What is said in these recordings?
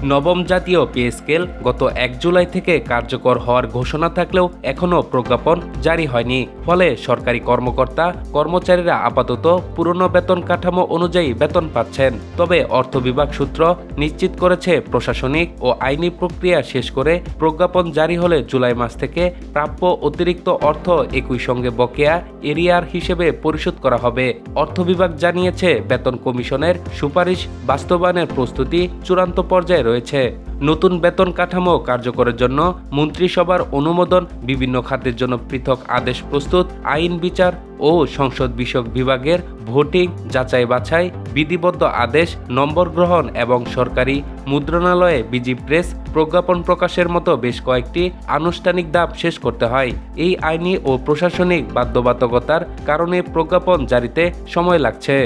নবম জাতীয় pay scale গত ১ জুলাই থেকে কার্যকর হওয়ার ঘোষণা থাকলেও এখনও প্রজ্ঞাপন জারি হয়নি। ফলে সরকারি কর্মকর্তা কর্মচারীরা আপাতত পুরনো বেতন কাঠামো অনুযায়ী বেতন পাচ্ছেন। তবে অর্থ বিভাগ সূত্র নিশ্চিত করেছে প্রশাসনিক ও আইনি প্রক্রিয়া শেষ করে প্রজ্ঞাপন জারি হলে জুলাই মাস থেকে প্রাপ্য অতিরিক্ত অর্থ একই সঙ্গে বকেয়া এরিয়ার হিসেবে পরিশোধ করা হবে। অর্থ বিভাগ জানিয়েছে বেতন কমিশনের সুপারিশ বাস্তবায়নের প্রস্তুতি চূড়ান্ত পর্যায়ে রয়েছে। নতুন বেতন কাঠামো কার্যকরের জন্য মন্ত্রিসভার অনুমোদন, বিভিন্ন খাতের জন্য পৃথক আদেশ প্রস্তুত, আইন বিচার ও সংসদ বিষয়ক বিভাগের ভোটিং, যাচাই বাছাই, বিধিবদ্ধ আদেশ, নম্বর গ্রহণ এবং সরকারি মুদ্রণালয়ে বিজি প্রেস প্রজ্ঞাপন প্রকাশের মতো বেশ কয়েকটি আনুষ্ঠানিক ধাপ শেষ করতে হয়। এই আইনি ও প্রশাসনিক বাধ্যবাধকতার কারণে প্রজ্ঞাপন জারিতে সময় লাগছে।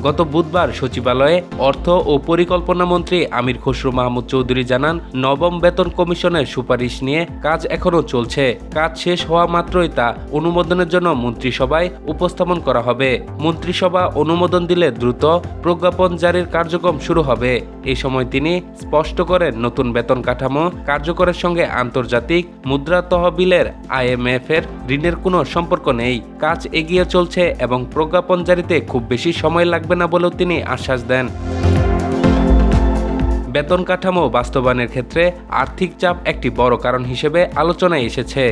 গত বুধবার সচিবালয়ে অর্থ ও পরিকল্পনা মন্ত্রী আমির খসরু মাহমুদ চৌধুরী জানান, নবম বেতন কমিশনের সুপারিশ নিয়ে কাজ এখনও চলছে। কাজ শেষ হওয়া মাত্রই তা অনুমোদনের জন্য মন্ত্রিসভায় উপস্থাপন করা হবে। মন্ত্রিসভা অনুমোদন দিলে দ্রুত প্রজ্ঞাপন জারির কার্যক্রম শুরু হবে। এই সময় তিনি স্পষ্ট করেন, নতুন বেতন কাঠামো কার্যকরের সঙ্গে আন্তর্জাতিক মুদ্রা তহবিলের IMF এর ঋণের কোনো সম্পর্ক নেই। কাজ এগিয়ে চলছে এবং প্রজ্ঞাপন জারিতে খুব বেশি সময় লাগবে না বলেও তিনি আশ্বাস দেন। বেতন কাঠামো বাস্তবায়নের ক্ষেত্রে আর্থিক চাপ একটি বড় কারণ হিসেবে আলোচনায় এসেছে।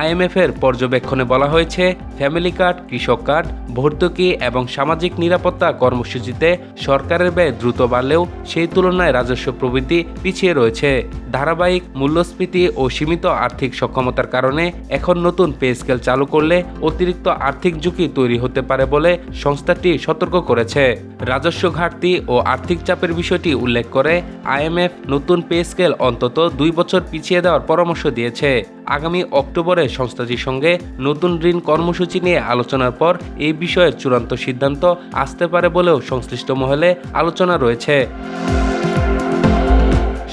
IMF এর পর্যবেক্ষণে বলা হয়েছে, ফ্যামিলি কার্ড, কৃষক কার্ড, ভর্তুকি এবং সামাজিক নিরাপত্তা কর্মসূচিতে সরকারের ব্যয় দ্রুত বাড়লেও সেই তুলনায় রাজস্ব প্রবৃদ্ধি পিছিয়ে রয়েছে। ধারাবাহিক মূল্যস্ফীতি ও সীমিত আর্থিক সক্ষমতার কারণে এখন নতুন পে স্কেল চালু করলে অতিরিক্ত আর্থিক ঝুঁকি তৈরি হতে পারে বলে সংস্থাটি সতর্ক করেছে। রাজস্ব ঘাটতি ও আর্থিক চাপের বিষয়টি উল্লেখ করে IMF নতুন পে স্কেল অন্তত 2 বছর পিছিয়ে দেওয়ার পরামর্শ দিয়েছে। আগামী অক্টোবরে সংস্থাটির সঙ্গে নতুন ঋণ কর্মসূচি নিয়ে আলোচনার পর এই বিষয়ে চূড়ান্ত সিদ্ধান্ত আসতে পারে বলেও সংশ্লিষ্ট মহলে আলোচনা রয়েছে।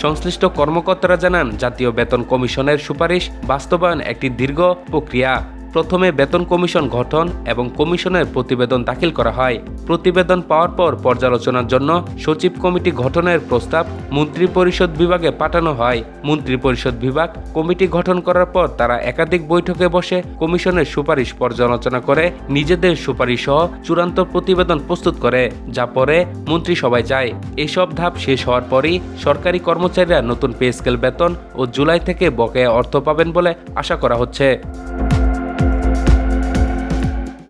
সংশ্লিষ্ট কর্মকর্তারা জানান, জাতীয় বেতন কমিশনের সুপারিশ বাস্তবায়ন একটি দীর্ঘ প্রক্রিয়া। প্রথমে বেতন কমিশন গঠন এবং কমিশনের প্রতিবেদন দাখিল করা হয়। প্রতিবেদন পাওয়ার পর পর্যালোচনার জন্য সচিব কমিটি গঠনের প্রস্তাব মন্ত্রিপরিষদ বিভাগে পাঠানো হয়। মন্ত্রিপরিষদ বিভাগ কমিটি গঠন করার পর তারা একাধিক বৈঠকে বসে কমিশনের সুপারিশ পর্যালোচনা করে নিজেদের সুপারিশ সহ চূড়ান্ত প্রতিবেদন প্রস্তুত করে, যা পরে মন্ত্রিসভায় যায়। এসব ধাপ শেষ হওয়ার পরই সরকারি কর্মচারীরা নতুন পে স্কেল বেতন ও জুলাই থেকে বকেয়া অর্থ পাবেন বলে আশা করা হচ্ছে।